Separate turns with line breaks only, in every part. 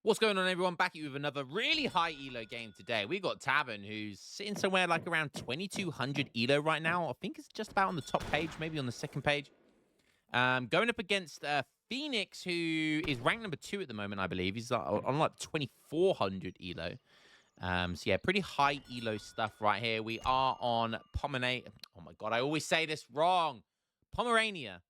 What's going on, everyone? Back at you with another really high elo game today. We got Tabin, who's sitting somewhere like around 2200 elo right now. I think it's just about on the top page, maybe on the second page. Going up against Phoenix, who is ranked number 2 at the moment, I believe. He's on like 2400 elo. So yeah, pretty high elo stuff right here. We are on Pomerania. Oh my god, I always say this wrong. Pomerania.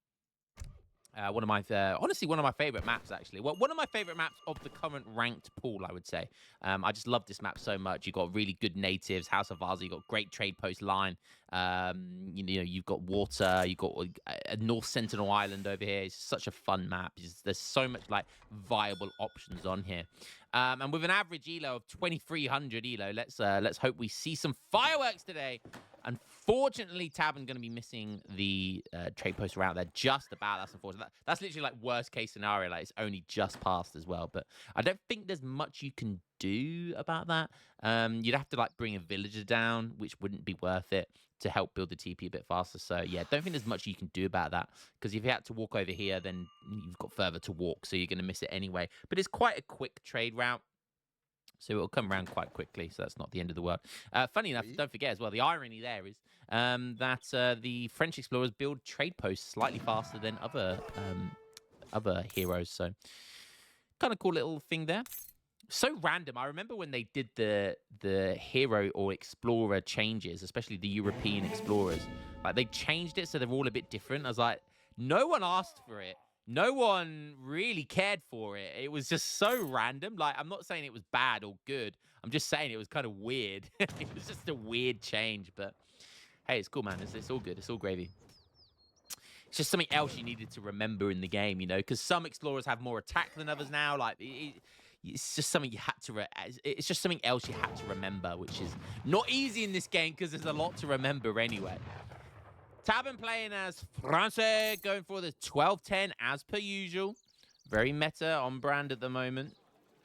Honestly, one of my favorite maps, actually. Well, one of my favorite maps of the current ranked pool, I would say. I just love this map so much. You've got really good natives, House of Vaza, you've got great trade post line. You've got water, you've got a North Sentinel Island over here. It's such a fun map. There's so much like viable options on here. And with an average elo of 2300 elo, let's hope we see some fireworks today. Unfortunately, Tabin going to be missing the trade post route there just about. That's unfortunate. That's literally like worst case scenario. Like it's only just passed as well. But I don't think there's much you can do about that. You'd have to like bring a villager down, which wouldn't be worth it to help build the TP a bit faster. So yeah, don't think there's much you can do about that. Because if you had to walk over here, then you've got further to walk. So you're going to miss it anyway. But it's quite a quick trade route. So it'll come around quite quickly, so that's not the end of the world. Funny enough, don't forget as well, the irony there is that the French explorers build trade posts slightly faster than other heroes. So kind of cool little thing there. So random. I remember when they did the hero or explorer changes, especially the European explorers. Like they changed it so they're all a bit different. I was like, no one asked for it. No one really cared for it. It was just so random. Like, I'm not saying it was bad or good. I'm just saying it was kind of weird. It was just a weird change. But, hey, it's cool, man. It's all good. It's all gravy. It's just something else you needed to remember in the game, you know? Because some explorers have more attack than others now. Like, it's just something you had to... It's just something else you had to remember, which is not easy in this game because there's a lot to remember anyway. Tabin playing as France, going for the 12-10 as per usual. Very meta, on brand at the moment.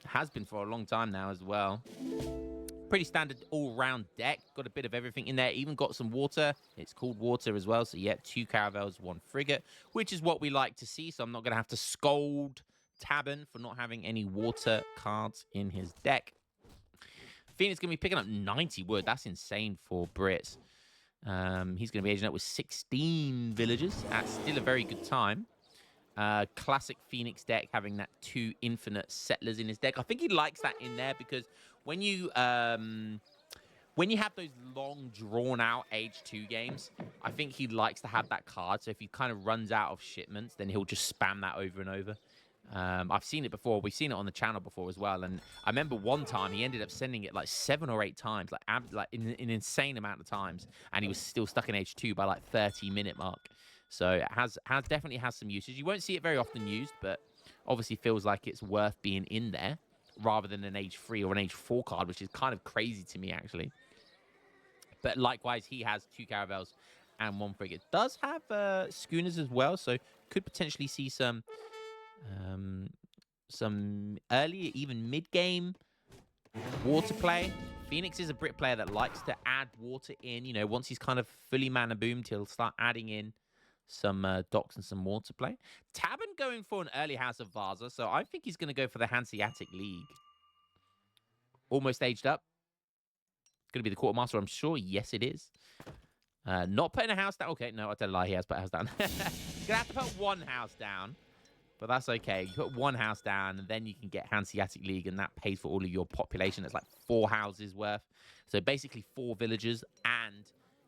Has been for a long time now as well. Pretty standard all-round deck. Got a bit of everything in there. Even got some water. It's called water as well. So yeah, 2 caravels, 1 frigate, which is what we like to see. So I'm not going to have to scold Tabin for not having any water cards in his deck. Phoenix going to be picking up 90 wood. That's insane for Brits. He's going to be aging up with 16 villagers at still a very good time. Classic Phoenix deck, having that 2 infinite settlers in his deck. I think he likes that in there because when you have those long, drawn-out Age 2 games, I think he likes to have that card. So if he kind of runs out of shipments, then he'll just spam that over and over. I've seen it before. We've seen it on the channel before as well. And I remember one time he ended up sending it like 7 or 8 times, like in an insane amount of times. And he was still stuck in H2 by like 30-minute mark. So it definitely has some usage. You won't see it very often used, but obviously feels like it's worth being in there rather than an Age 3 or an Age 4 card, which is kind of crazy to me, actually. But likewise, he has 2 caravels and 1 frigate. Does have schooners as well, so could potentially see some early, even mid-game water play. Phoenix is a Brit player that likes to add water in. You know, once he's kind of fully mana boomed, he'll start adding in some docks and some water play. Tabin going for an early House of Vaza, so I think he's going to go for the Hanseatic League. Almost aged up. Going to be the Quartermaster, I'm sure. Yes, it is. Not putting a house down. Okay, no, I tell a lie. He has put a house down. Going to have to put 1 house down. But that's okay. You put 1 house down, and then you can get Hanseatic League, and that pays for all of your population. It's like 4 houses worth. So basically 4 villagers. And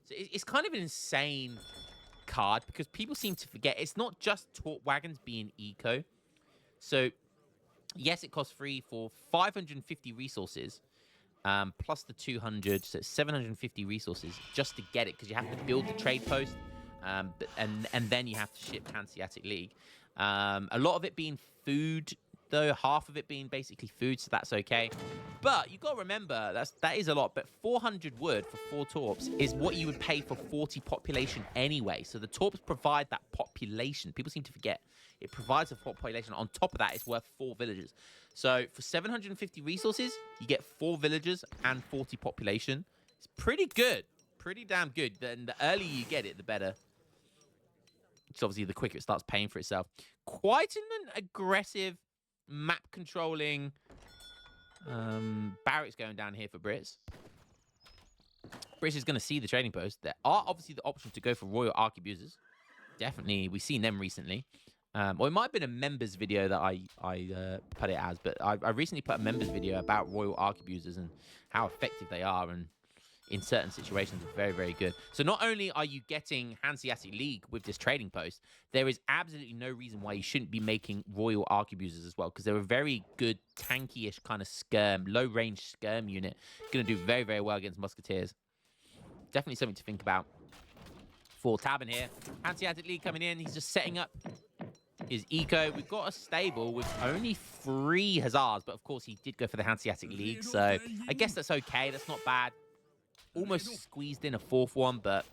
so it's kind of an insane card because people seem to forget. It's not just Torp Wagons being eco. So, yes, it costs free for 550 resources, plus the 200. So it's 750 resources just to get it because you have to build the trade post. And then you have to ship Hanseatic League. A lot of it being food, though, half of it being basically food, so that's okay. But you've got to remember, that is a lot, but 400 wood for 4 torps is what you would pay for 40 population anyway. So the torps provide that population. People seem to forget. It provides a population. On top of that, it's worth 4 villagers. So for 750 resources, you get 4 villagers and 40 population. It's pretty good. Pretty damn good. Then the earlier you get it, the better. It's obviously the quicker it starts paying for itself. Quite an aggressive map controlling Barracks going down here for Brits. Brits is going to see the trading post. There are obviously the option to go for Royal Arquebusers. Definitely, we've seen them recently. Or it might have been a members video that I put it as, but I recently put a members video about Royal Arquebusers and how effective they are, and in certain situations are very, very good. So not only are you getting Hanseatic League with this trading post, there is absolutely no reason why you shouldn't be making Royal Arquebusers as well, because they're a very good tanky-ish kind of skirm, low-range skirm unit. Going to do very, very well against Musketeers. Definitely something to think about for Tabin here. Hanseatic League coming in. He's just setting up his eco. We've got a stable with only 3 Hussars, but of course he did go for the Hanseatic League, so I guess that's okay. That's not bad. Almost squeezed in a 4th one, but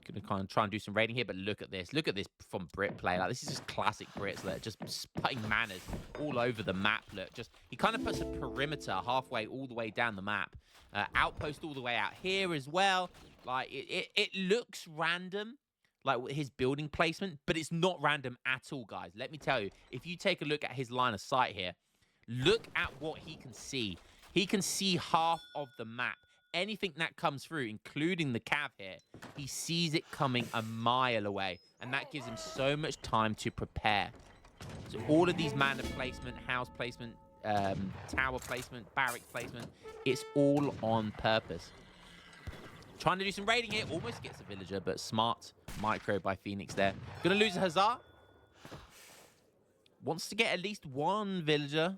gonna kind of try and do some raiding here. But look at this. Look at this from Brit play. Like, this is just classic Brits. That just putting manners all over the map. Look, just he kind of puts a perimeter halfway all the way down the map. Outpost all the way out here as well. Like, it looks random, like his building placement, but it's not random at all, guys. Let me tell you, if you take a look at his line of sight here, look at what he can see. He can see half of the map. Anything that comes through, including the cav here, he sees it coming a mile away. And that gives him so much time to prepare. So all of these manor placement, house placement, tower placement, barracks placement, it's all on purpose. Trying to do some raiding here. Almost gets a villager, but smart micro by Phoenix there. Gonna lose a Hussar. Wants to get at least 1 villager.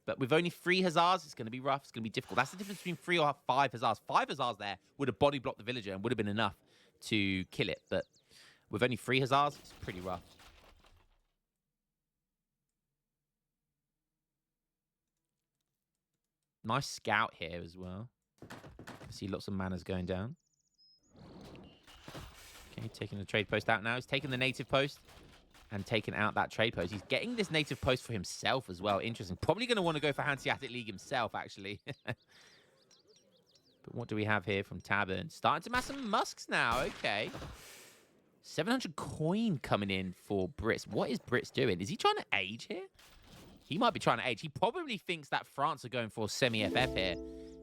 But with only 3 Hussars, it's going to be rough. It's going to be difficult. That's the difference between 3 or 5 Hussars. 5 Hussars there would have body blocked the villager and would have been enough to kill it. But with only 3 Hussars, it's pretty rough. Nice scout here as well. I see lots of manners going down. Okay, taking the trade post out now. He's taking the native post and taking out that trade post. He's getting this native post for himself as well. Interesting. Probably going to want to go for Hanseatic League himself, actually. But what do we have here from Tabern? Starting to mass some musks now. Okay. 700 coin coming in for Brits. What is Brits doing? Is he trying to age here? He might be trying to age. He probably thinks that France are going for semi-FF here.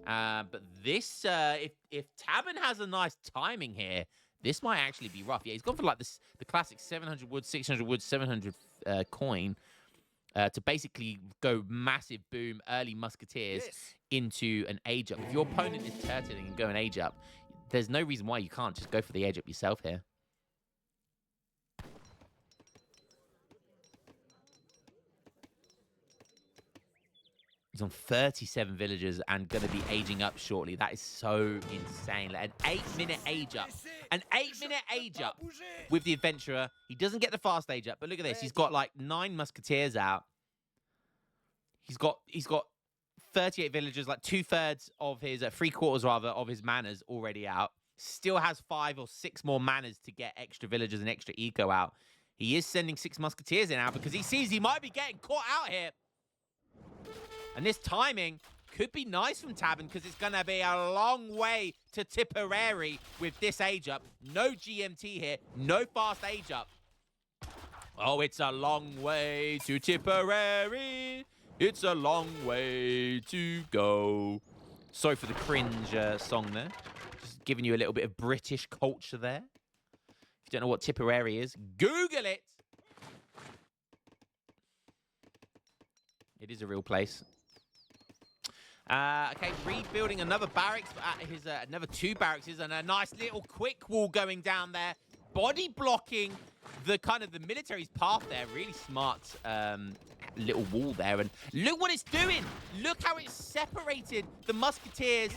But this, if Tabern has a nice timing here, this might actually be rough. Yeah, he's gone for like this, the classic 700 wood, 600 wood, 700 coin to basically go massive boom, early Musketeers into an age up. If your opponent is turtling and going age up, there's no reason why you can't just go for the age up yourself here. He's on 37 villagers and going to be aging up shortly. That is so insane. Like, an 8-minute age up. An 8-minute age up with the adventurer. He doesn't get the fast age up, but look at this. He's got like 9 musketeers out. He's got 38 villagers, like 2/3 of his, 3/4 rather, of his manners already out. Still has 5 or 6 more manners to get extra villagers and extra eco out. He is sending 6 musketeers in now because he sees he might be getting caught out here. And this timing could be nice from Tabern because it's going to be a long way to Tipperary with this age up. No GMT here. No fast age up. Oh, it's a long way to Tipperary. It's a long way to go. Sorry for the cringe song there. Just giving you a little bit of British culture there. If you don't know what Tipperary is, Google it. It is a real place. Okay, rebuilding another barracks at his another 2 barracks and a nice little quick wall going down there, body blocking the kind of the military's path there. Really smart little wall there, and look what it's doing. Look how it's separated the musketeers,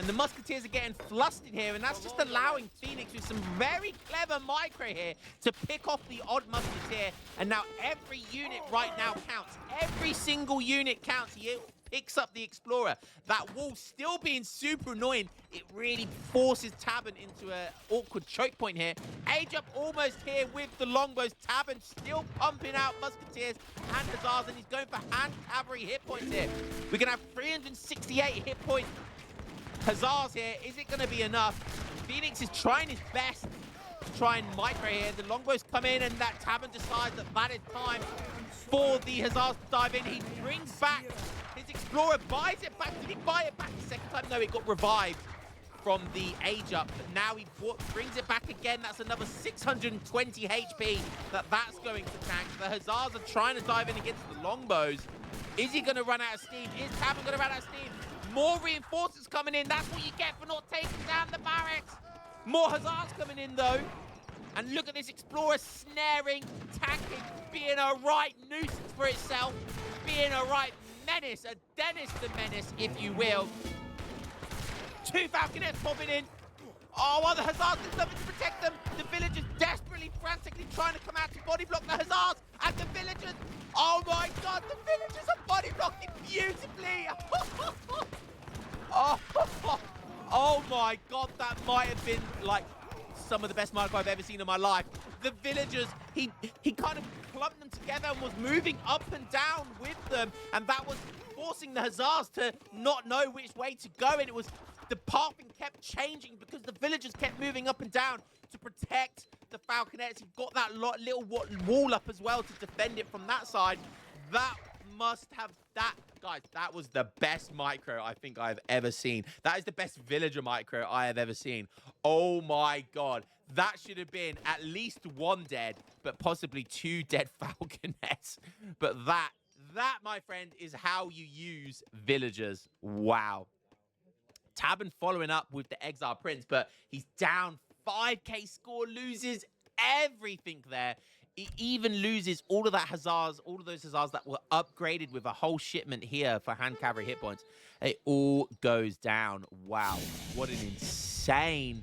and the musketeers are getting flustered here, and that's just allowing Phoenix with some very clever micro here to pick off the odd musketeer. And now every unit right now counts. Every single unit counts. He picks up the Explorer. That wall still being super annoying. It really forces Tabern into an awkward choke point here. Age up almost here with the longbows. Tabern still pumping out musketeers and hussars, and he's going for hand cavalry hit points here. We're going to have 368 hit points. Hussars here. Is it going to be enough? Phoenix is trying his best to try and micro here. The longbows come in, and that Tabern decides that that is time for the Hussars to dive in. He brings back his Explorer, buys it back. Did he buy it back the second time? No, it got revived from the age up, but now he brings it back again. That's another 620 HP that's going to tank. The Hussars are trying to dive in against the longbows. Is he going to run out of steam? Is Tavern going to run out of steam? More reinforcements coming in. That's what you get for not taking down the barracks. More Hussars coming in, though. And look at this Explorer snaring, tanking, being a right nuisance for itself, being a right menace, a Dennis the Menace, if you will. 2 Falconets popping in. Oh, while the Hussars did nothing to protect them. The villagers desperately, frantically trying to come out to body block the Hussars. And the villagers, oh my God, the villagers are body blocking beautifully. Oh my God, that might have been like some of the best micro I've ever seen in my life. The villagers, he kind of clumped them together and was moving up and down with them. And that was forcing the Hussars to not know which way to go. And it was, the pathing kept changing because the villagers kept moving up and down to protect the Falconets. He got that little wall up as well to defend it from that side. That must have, guys, that was the best micro I think I've ever seen. That is the best villager micro I have ever seen. Oh my God. That should have been at least 1 dead, but possibly 2 dead Falconets. But that, my friend, is how you use villagers. Wow. Tabern following up with the Exile Prince, but he's down 5k score, loses everything there. He even loses all of that Hussars, all of those Hussars that were upgraded with a whole shipment here for hand cavalry hit points. It all goes down. Wow. What an insane...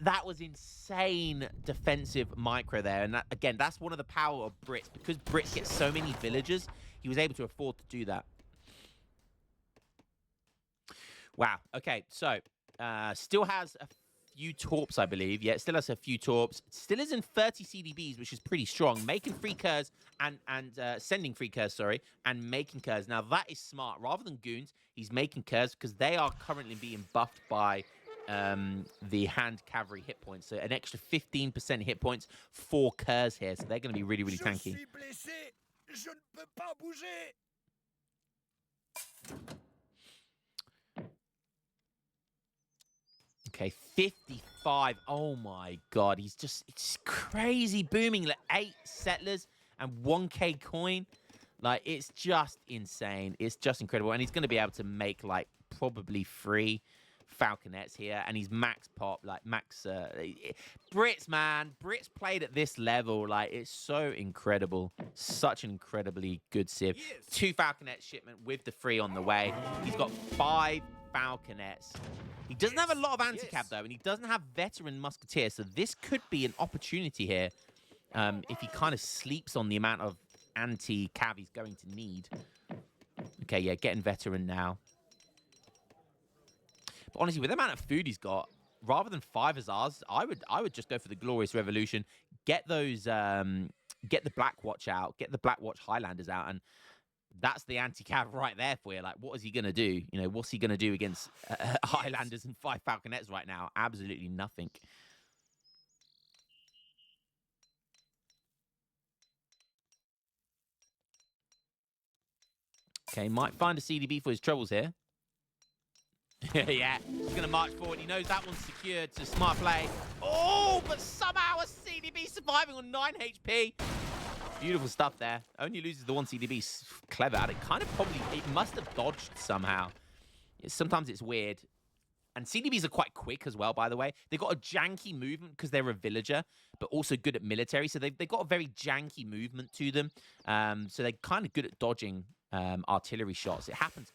That was insane defensive micro there. And that, again, that's one of the power of Brits. Because Brits get so many villagers, he was able to afford to do that. Wow. Okay, so still has a few torps, I believe. Yeah, it still has a few torps. Still is in 30 CDBs, which is pretty strong. Making free curs and sending free curs, sorry, and making curs. Now, that is smart. Rather than goons, he's making curs because they are currently being buffed by the hand cavalry hit points. So an extra 15% hit points for curs here. So they're going to be really, really tanky. Okay, 55. Oh my God. It's crazy booming. Like 8 settlers and 1k coin. Like, it's just insane. It's just incredible. And he's going to be able to make, like, probably 3 Falconets here. And he's max pop, like, max... Brits, man. Brits played at this level. Like, it's so incredible. Such an incredibly good civ. 2 Falconet shipment with the 3 on the way. He's got 5 Falconets. He doesn't have a lot of anti-cav, though, and he doesn't have veteran musketeers, so this could be an opportunity here if he kind of sleeps on the amount of anti-cav he's going to need. Okay, yeah, getting veteran now. But honestly, with the amount of food he's got, rather than 5 Hussars, I would just go for the Glorious Revolution, get those, get the Black Watch out, get the Black Watch Highlanders out, and that's the anti-cav right there for you. Like, what is he going to do? You know, what's he going to do against Highlanders and 5 Falconets right now? Absolutely nothing. Okay, might find a CDB for his troubles here. Yeah, he's going to march forward. He knows that one's secured. It's a smart play. Oh, but somehow a CDB surviving on 9 HP. Beautiful stuff there. Only loses the 1 CDB. Clever at it. Kind of probably... It must have dodged somehow. Sometimes it's weird. And CDBs are quite quick as well, by the way. They've got a janky movement because they're a villager, but also good at military. So they've got a very janky movement to them. So they're kind of good at dodging artillery shots. It happens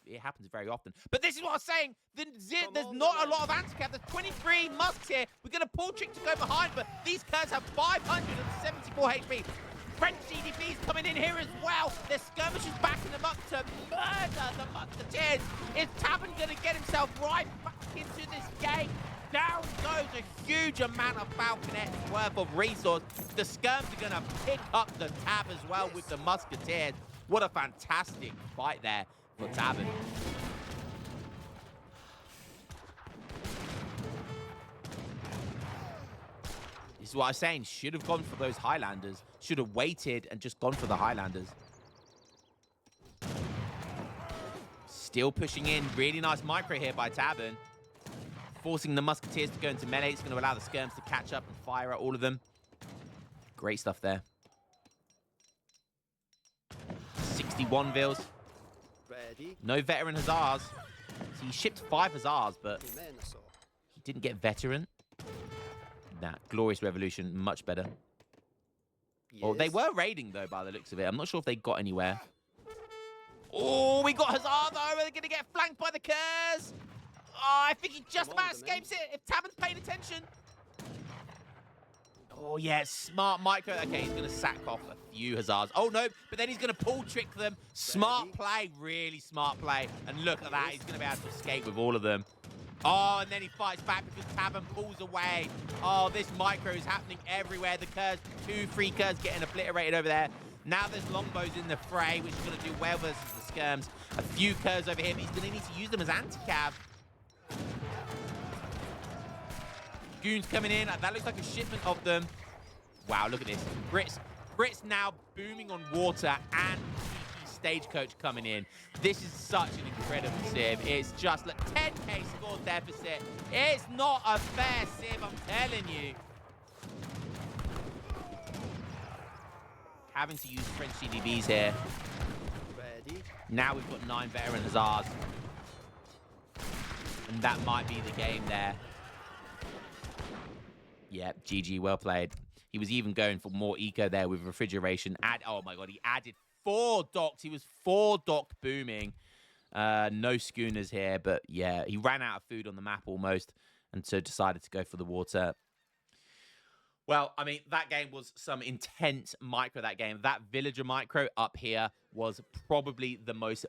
very often. But this is what I was saying. There's not a lot of anti-cav. There's 23 musks here. We're going to pull trick to go behind, but these curs have 574 HP. French CDBs coming in here as well. Their skirmishers backing them up to murder the musketeers. Is Tavern going to get himself right back into this game? Down goes a huge amount of Falconets worth of resource. The skirms are going to pick up the tab as well with the musketeers. What a fantastic fight there for Tavern. It's is what I was saying. Should have gone for those Highlanders. Should have waited and just gone for the Highlanders. Still pushing in. Really nice micro here by Tabern. Forcing the Musketeers to go into melee. It's going to allow the Skirms to catch up and fire at all of them. Great stuff there. 61 Vils. No veteran Hussars. So he shipped 5 Hussars, but he didn't get veteran. Nah, Glorious Revolution, much better. Yes. Oh, they were raiding, though, by the looks of it. I'm not sure if they got anywhere. Oh, we got Hussar, though. They're going to get flanked by the Kurz. Oh, I think he just about escapes it if Tabern's paying attention. Oh, yeah, smart micro. Okay, he's going to sack off a few Hussars. Oh, no, but then he's going to pull trick them. Smart play, really smart play. And look at that. He's going to be able to escape with all of them. Oh, and then he fights back because Tabern pulls away. Oh, this micro is happening everywhere. The Kurz, 2 free Kurz getting obliterated over there. Now there's longbows in the fray, which is going to do well versus the Skirms. A few Kurz over here, but he's going to need to use them as anti-cav. Goons coming in. That looks like a shipment of them. Wow, look at this. Brits now booming on water and Stagecoach coming in. This is such an incredible sim. It's just like 10k score deficit. It's not a fair sim, I'm telling you. Having to use French CDBs here. Ready. Now we've got 9 veteran Hussars. And that might be the game there. Yep, GG, well played. He was even going for more eco there with refrigeration. Oh my god, he added 4 docks. He was 4 dock booming. No schooners here, but yeah, he ran out of food on the map almost, and so decided to go for the water. Well, I mean, that game was some intense micro, that game. That villager micro up here was probably the most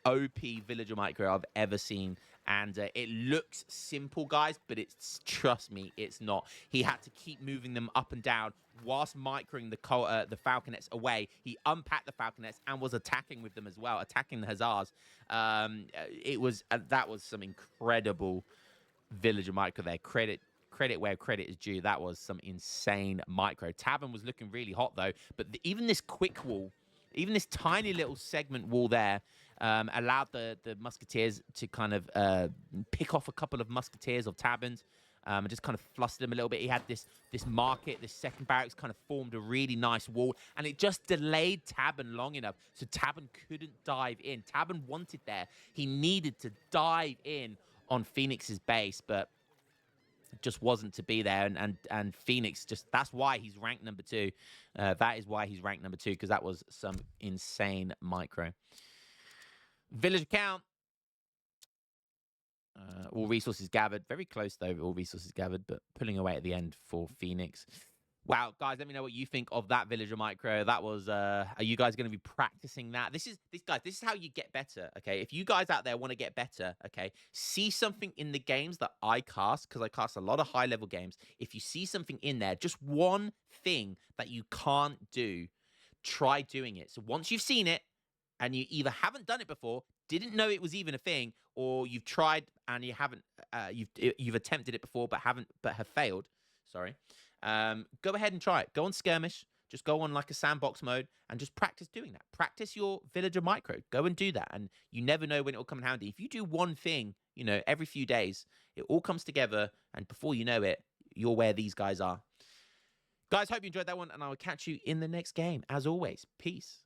OP villager micro I've ever seen. And it looks simple, guys, but it's, trust me, it's not. He had to keep moving them up and down whilst microing the Falconets away. He unpacked the Falconets and was attacking with them as well, attacking the Hussars. That was some incredible villager micro there. Credit where credit is due. That was some insane micro. Tabern was looking really hot, though. But even this quick wall, even this tiny little segment wall there, allowed the Musketeers to kind of pick off a couple of Musketeers of Tabern's and just kind of fluster them a little bit. He had this market, this second barracks kind of formed a really nice wall, and it just delayed Tabern long enough so Tabern couldn't dive in. Tabern wanted there. He needed to dive in on Phoenix's base, but it just wasn't to be there, and Phoenix that's why he's ranked number 2. That is why he's ranked number 2, because that was some insane micro. Village account. All resources gathered. Very close, though, all resources gathered, but pulling away at the end for Phoenix. Wow, guys, let me know what you think of that villager micro. That was, are you guys going to be practicing that? This is how you get better, okay? If you guys out there want to get better, okay, see something in the games that I cast, because I cast a lot of high-level games. If you see something in there, just one thing that you can't do, try doing it. So once you've seen it, and you either haven't done it before, didn't know it was even a thing, or you've tried and you haven't, you've attempted it before but have failed. Sorry. Go ahead and try it. Go on skirmish. Just go on like a sandbox mode and just practice doing that. Practice your villager micro. Go and do that, and you never know when it will come in handy. If you do one thing, every few days, it all comes together, and before you know it, you're where these guys are. Guys, hope you enjoyed that one, and I will catch you in the next game. As always, peace.